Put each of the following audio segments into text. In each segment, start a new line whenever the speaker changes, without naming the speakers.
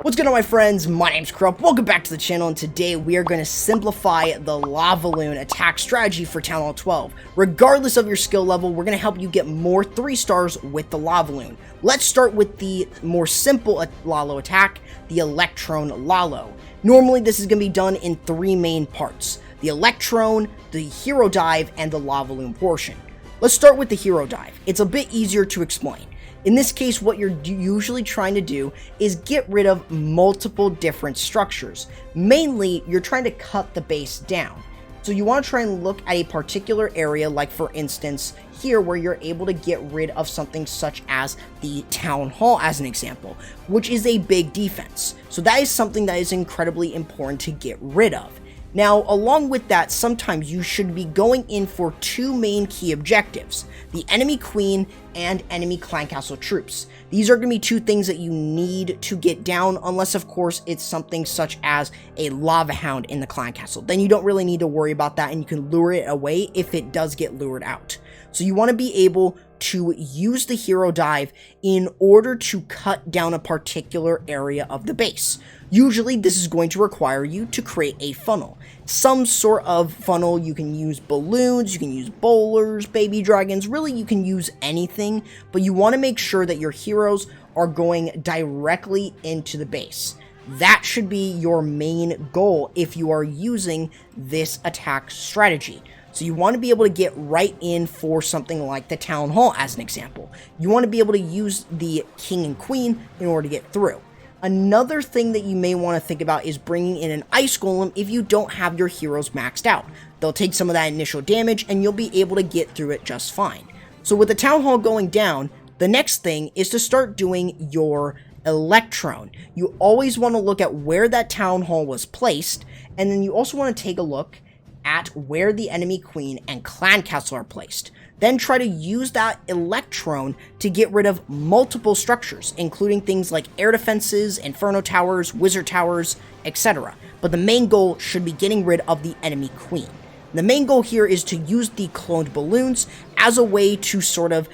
What's going on, my friends? My name's Corrupt. Welcome back to the channel, and today we are going to simplify the Lavaloon attack strategy for Town Hall 12. Regardless of your skill level, we're going to help you get more 3 stars with the Lavaloon. Let's start with the more simple Lalo attack, the Electrone Lalo. Normally, this is going to be done in 3 main parts: the Electrone, the Hero Dive, and the Lavaloon portion. Let's start with the Hero Dive. It's a bit easier to explain. In this case, what you're usually trying to do is get rid of multiple different structures. Mainly, you're trying to cut the base down. So you want to try and look at a particular area, like for instance, here where you're able to get rid of something such as the Town Hall as an example, which is a big defense. So that is something that is incredibly important to get rid of. Now, along with that, sometimes you should be going in for 2 main key objectives: the enemy queen and enemy clan castle troops. These are going to be 2 things that you need to get down, unless of course it's something such as a lava hound in the clan castle. Then you don't really need to worry about that, and you can lure it away if it does get lured out. So you want to be able to use the Hero Dive in order to cut down a particular area of the base. Usually this is going to require you to create a funnel. Some sort of funnel. You can use balloons, you can use bowlers, baby dragons, really you can use anything, but you want to make sure that your heroes are going directly into the base. That should be your main goal if you are using this attack strategy. So you want to be able to get right in for something like the Town Hall as an example. You want to be able to use the King and Queen in order to get through. Another thing that you may want to think about is bringing in an Ice Golem if you don't have your heroes maxed out. They'll take some of that initial damage and you'll be able to get through it just fine. So with the Town Hall going down, the next thing is to start doing your Electrone. You always want to look at where that Town Hall was placed, and then you also want to take a look at where the enemy queen and clan castle are placed. Then try to use that Electrone to get rid of multiple structures, including things like air defenses, inferno towers, wizard towers, etc. But the main goal should be getting rid of the enemy queen. The main goal here is to use the cloned balloons as a way to sort of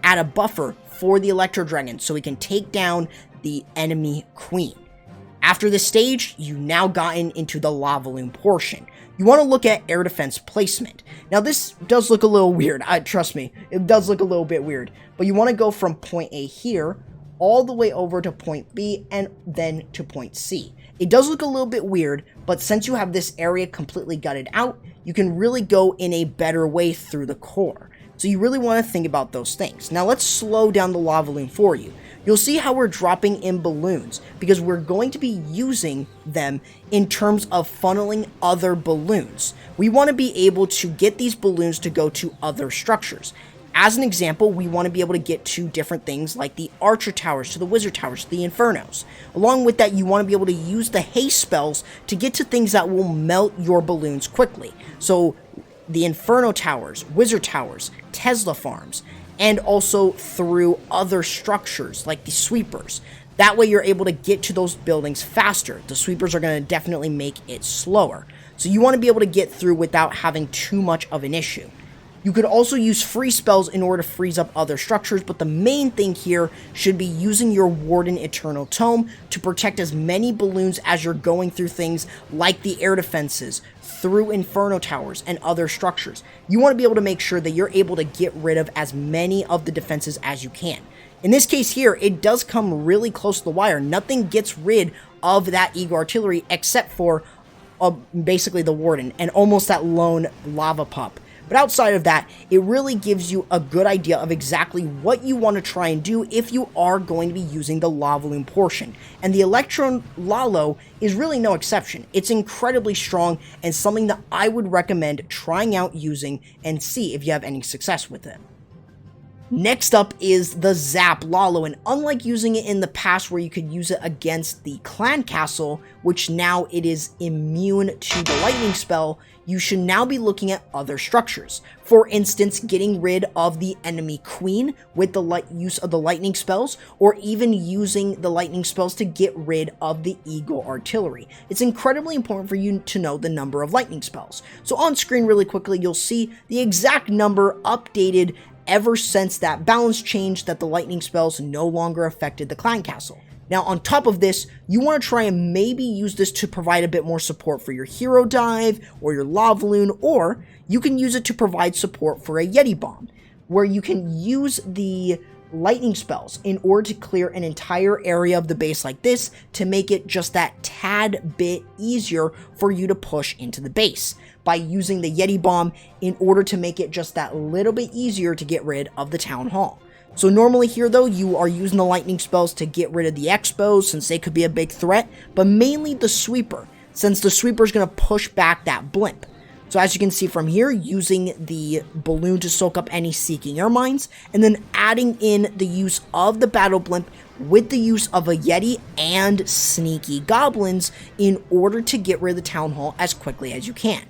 add a buffer for the Electro Dragon so we can take down the enemy queen. After this stage, you've now gotten into the Lavaloon portion. You want to look at air defense placement. Now this does look a little weird, trust me, it does look a little bit weird, but you want to go from point A here all the way over to point B and then to point C. It does look a little bit weird, but since you have this area completely gutted out, you can really go in a better way through the core. So you really want to think about those things. Now let's slow down the Lavaloon for you. You'll see how we're dropping in balloons because we're going to be using them in terms of funneling other balloons. We want to be able to get these balloons to go to other structures. As an example, we want to be able to get to different things like the Archer Towers, to the Wizard Towers, to the Infernos. Along with that, you want to be able to use the haste spells to get to things that will melt your balloons quickly. So the Inferno Towers, Wizard Towers, Tesla Farms, and also through other structures like the sweepers. That way you're able to get to those buildings faster. The sweepers are going to definitely make it slower. So you want to be able to get through without having too much of an issue. You could also use free spells in order to freeze up other structures, but the main thing here should be using your Warden Eternal Tome to protect as many balloons as you're going through things like the air defenses, through Inferno Towers, and other structures. You want to be able to make sure that you're able to get rid of as many of the defenses as you can. In this case here, it does come really close to the wire. Nothing gets rid of that Eagle Artillery except for basically the Warden and almost that lone Lava Pup. But outside of that, it really gives you a good idea of exactly what you want to try and do if you are going to be using the Lavaloon portion. And the Electron Lalo is really no exception. It's incredibly strong and something that I would recommend trying out using and see if you have any success with it. Next up is the Zap Lalo, and unlike using it in the past where you could use it against the clan castle, which now it is immune to the lightning spell, you should now be looking at other structures. For instance, getting rid of the enemy queen with the use of the lightning spells, or even using the lightning spells to get rid of the Eagle Artillery. It's incredibly important for you to know the number of lightning spells. So on screen really quickly, you'll see the exact number updated ever since that balance change that the lightning spells no longer affected the clan castle. Now, on top of this, you want to try and maybe use this to provide a bit more support for your hero dive or your Lavaloon, or you can use it to provide support for a Yeti bomb, where you can use the lightning spells in order to clear an entire area of the base like this to make it just that tad bit easier for you to push into the base by using the Yeti bomb in order to make it just that little bit easier to get rid of the town hall. So normally here though, you are using the lightning spells to get rid of the expos since they could be a big threat, but mainly the sweeper, since the sweeper is going to push back that blimp. So as you can see from here, using the balloon to soak up any seeking air mines, and then adding in the use of the battle blimp with the use of a Yeti and sneaky goblins in order to get rid of the town hall as quickly as you can.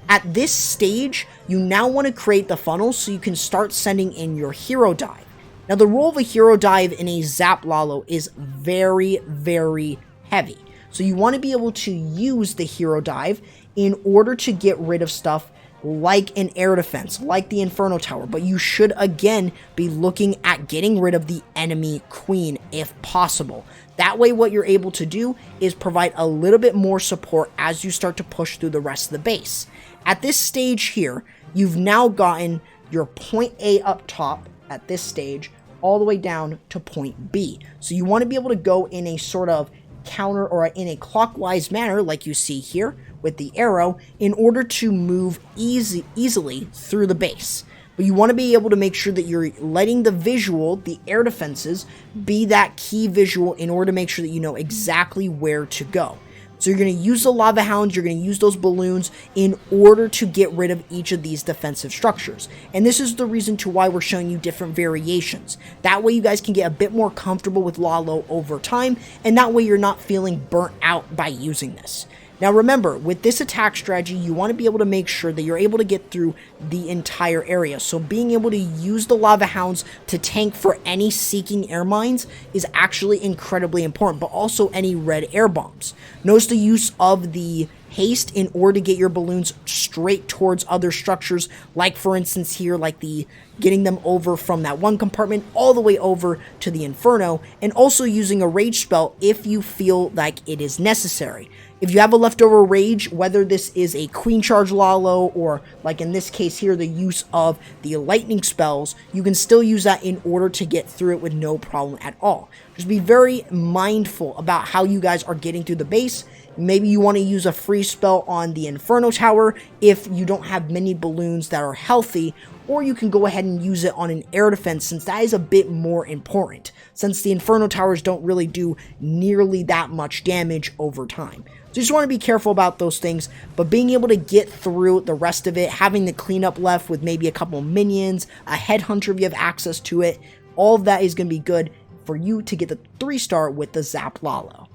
At this stage, you now want to create the funnel so you can start sending in your hero dive. Now, the role of a hero dive in a Zap Lalo is very, very heavy. So you want to be able to use the hero dive in order to get rid of stuff like an air defense, like the Inferno Tower. But you should, again, be looking at getting rid of the enemy queen if possible. That way, what you're able to do is provide a little bit more support as you start to push through the rest of the base. At this stage here, you've now gotten your point A up top at this stage, all the way down to point B. So you want to be able to go in a sort of counter or in a clockwise manner like you see here with the arrow in order to move easily through the base. But you want to be able to make sure that you're letting the visual, the air defenses, be that key visual in order to make sure that you know exactly where to go. So you're going to use the lava hounds, you're going to use those balloons in order to get rid of each of these defensive structures. And this is the reason to why we're showing you different variations. That way you guys can get a bit more comfortable with Lalo over time, and that way you're not feeling burnt out by using this. Now remember, with this attack strategy, you want to be able to make sure that you're able to get through the entire area. So being able to use the lava hounds to tank for any seeking air mines is actually incredibly important, but also any red air bombs. Notice the use of the haste in order to get your balloons straight towards other structures, like for instance here, like the getting them over from that one compartment all the way over to the Inferno, and also using a rage spell if you feel like it is necessary. If you have a leftover rage, whether this is a Queen Charge Lalo or, like in this case here, the use of the lightning spells, you can still use that in order to get through it with no problem at all. Just be very mindful about how you guys are getting through the base. Maybe you want to use a free spell on the Inferno Tower if you don't have many balloons that are healthy, or you can go ahead and use it on an air defense since that is a bit more important, since the Inferno Towers don't really do nearly that much damage over time. So you just want to be careful about those things, but being able to get through the rest of it, having the cleanup left with maybe a couple minions, a headhunter if you have access to it, all of that is going to be good for you to get the 3-star with the Zap Lalo.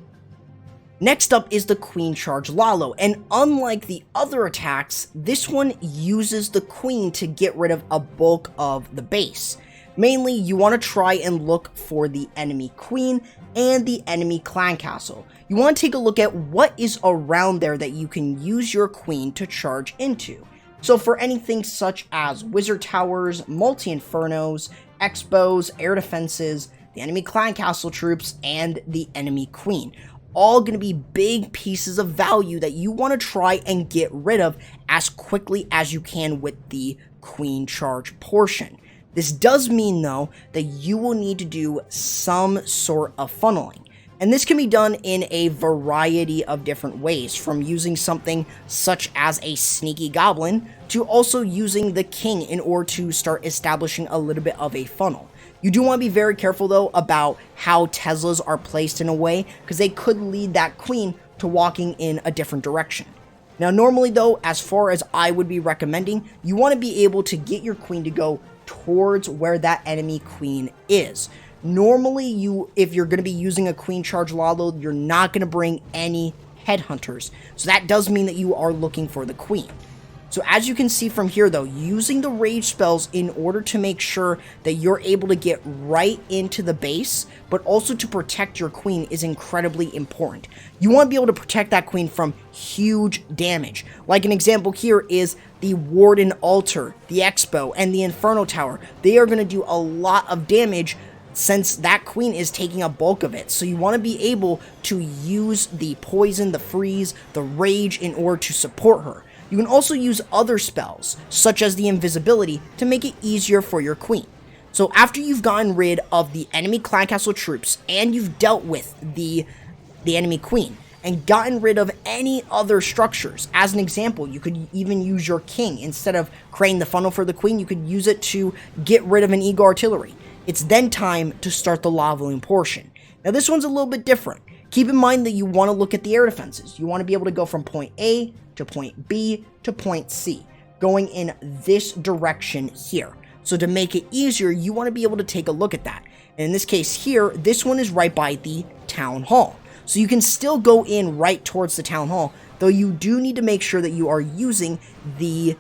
Next up is the Queen Charge Lalo, and unlike the other attacks, this one uses the Queen to get rid of a bulk of the base. Mainly, you want to try and look for the enemy Queen and the enemy Clan Castle. You want to take a look at what is around there that you can use your Queen to charge into. So for anything such as Wizard Towers, Multi-Infernos, Expos, Air Defenses, the enemy Clan Castle troops, and the enemy Queen. All going to be big pieces of value that you want to try and get rid of as quickly as you can with the Queen Charge portion. This does mean, though, that you will need to do some sort of funneling. And this can be done in a variety of different ways, from using something such as a sneaky goblin to also using the king in order to start establishing a little bit of a funnel. You do want to be very careful, though, about how Teslas are placed in a way, because they could lead that queen to walking in a different direction. Now, normally, though, as far as I would be recommending, you want to be able to get your queen to go towards where that enemy queen is. Normally, if you're going to be using a Queen Charge Lalo, you're not going to bring any headhunters. So that does mean that you are looking for the queen. So as you can see from here, though, using the rage spells in order to make sure that you're able to get right into the base, but also to protect your queen is incredibly important. You want to be able to protect that queen from huge damage. Like an example here is the Warden Altar, the Expo, and the Inferno Tower. They are going to do a lot of damage since that queen is taking a bulk of it. So you want to be able to use the poison, the freeze, the rage in order to support her. You can also use other spells, such as the invisibility, to make it easier for your queen. So after you've gotten rid of the enemy clan castle troops and you've dealt with the enemy queen and gotten rid of any other structures, as an example, you could even use your king. Instead of creating the funnel for the queen, you could use it to get rid of an eagle artillery. It's then time to start the Lavaloon portion. Now this one's a little bit different. Keep in mind that you want to look at the air defenses. You want to be able to go from point A to point B to point C, going in this direction here. So to make it easier, you want to be able to take a look at that. And in this case here, this one is right by the town hall. So you can still go in right towards the town hall, though you do need to make sure that you are using the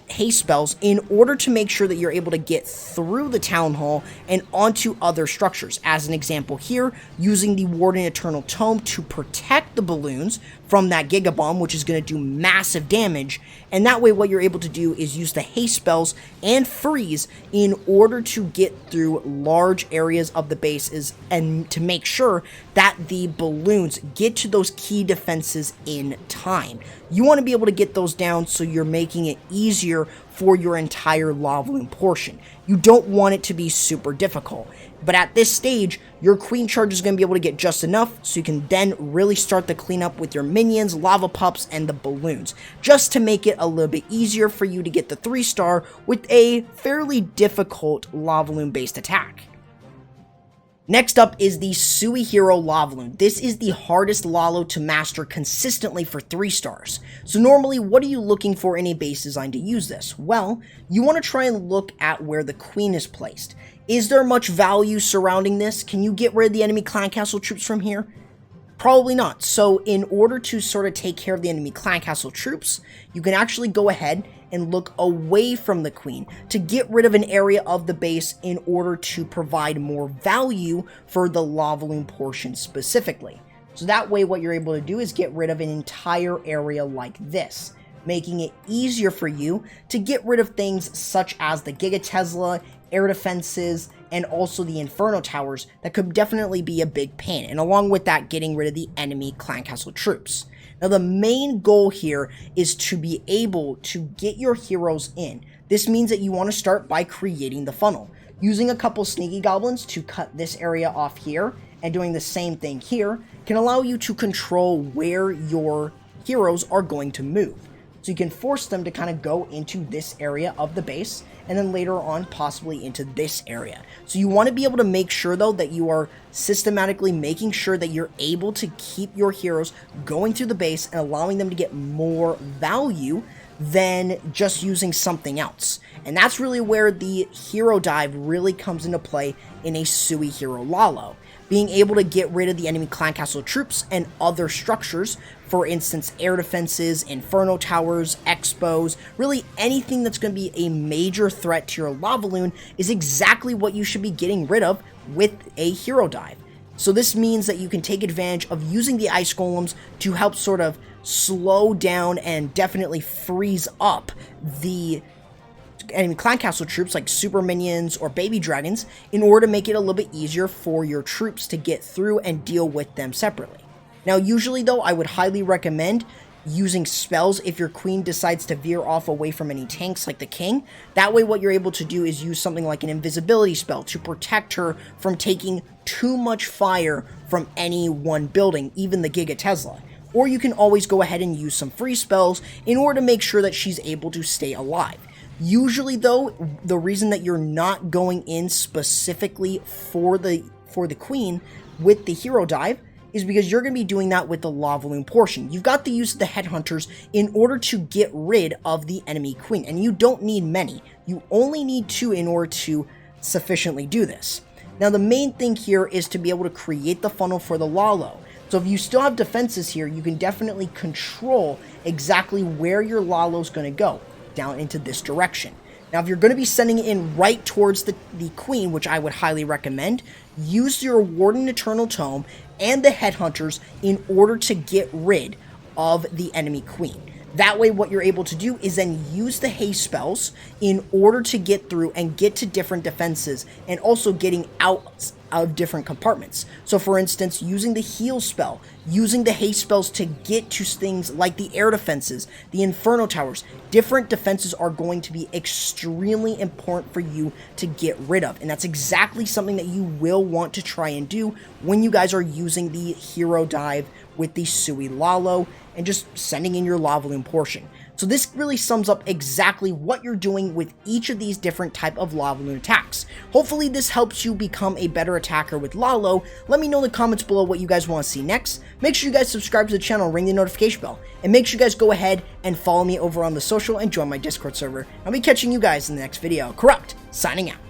haste spells in order to make sure that you're able to get through the town hall and onto other structures. As an example here, using the Warden Eternal Tome to protect the balloons from that Giga Bomb, which is going to do massive damage. And that way what you're able to do is use the haste spells and freeze in order to get through large areas of the bases and to make sure that the balloons get to those key defenses in time. You want to be able to get those down so you're making it easier for your entire Lavaloon portion. You don't want it to be super difficult. But at this stage, your queen charge is going to be able to get just enough so you can then really start the cleanup with your minions, lava pups, and the balloons, just to make it a little bit easier for you to get the 3-star with a fairly difficult Lavaloon based attack. Next up is the Sui Hero Lavaloon. This is the hardest Lalo to master consistently for 3 stars. So normally, what are you looking for in a base design to use this? Well, you want to try and look at where the queen is placed. Is there much value surrounding this? Can you get rid of the enemy clan castle troops from here? Probably not. So in order to sort of take care of the enemy clan castle troops, you can actually go ahead and look away from the queen to get rid of an area of the base in order to provide more value for the Lavaloon portion specifically. So that way what you're able to do is get rid of an entire area like this, making it easier for you to get rid of things such as the Giga Tesla, air defenses, and also the Inferno Towers that could definitely be a big pain, and along with that, getting rid of the enemy clan castle troops. Now the main goal here is to be able to get your heroes in. This means that you want to start by creating the funnel. Using a couple sneaky goblins to cut this area off here, and doing the same thing here, can allow you to control where your heroes are going to move. So you can force them to kind of go into this area of the base, and then later on possibly into this area. So you want to be able to make sure though that you are systematically making sure that you're able to keep your heroes going through the base and allowing them to get more value than just using something else. And that's really where the hero dive really comes into play in a Sui Hero Lalo. Being able to get rid of the enemy clan castle troops and other structures, for instance air defenses, inferno towers, expos, really anything that's going to be a major threat to your Lavaloon is exactly what you should be getting rid of with a hero dive. So this means that you can take advantage of using the ice golems to help sort of slow down and definitely freeze up the enemy clan castle troops like super minions or baby dragons in order to make it a little bit easier for your troops to get through and deal with them separately. Now usually though, I would highly recommend using spells if your queen decides to veer off away from any tanks like the king. That way what you're able to do is use something like an invisibility spell to protect her from taking too much fire from any one building, even the Giga Tesla. Or you can always go ahead and use some free spells in order to make sure that she's able to stay alive. Usually though, the reason that you're not going in specifically for the queen with the hero dive is because you're going to be doing that with the Lavaloon portion. You've got the use of the headhunters in order to get rid of the enemy queen, and you don't need many. You only need 2 in order to sufficiently do this. Now the main thing here is to be able to create the funnel for the Lalo. So if you still have defenses here, you can definitely control exactly where your Lalo's going to go, down into this direction. Now if you're going to be sending it in right towards the queen, which I would highly recommend, use your Warden Eternal Tome and the headhunters in order to get rid of the enemy queen. That way, what you're able to do is then use the haste spells in order to get through and get to different defenses, and also getting out of different compartments. So for instance, using the heal spell, using the haste spells to get to things like the air defenses, the inferno towers, different defenses are going to be extremely important for you to get rid of. And that's exactly something that you will want to try and do when you guys are using the hero dive with the Sui Lalo and just sending in your Lavaloon portion. So this really sums up exactly what you're doing with each of these different type of Lavaloon attacks. Hopefully this helps you become a better attacker with Lalo. Let me know in the comments below what you guys want to see next. Make sure you guys subscribe to the channel and ring the notification bell. And make sure you guys go ahead and follow me over on the social and join my Discord server. I'll be catching you guys in the next video. Corrupt, signing out.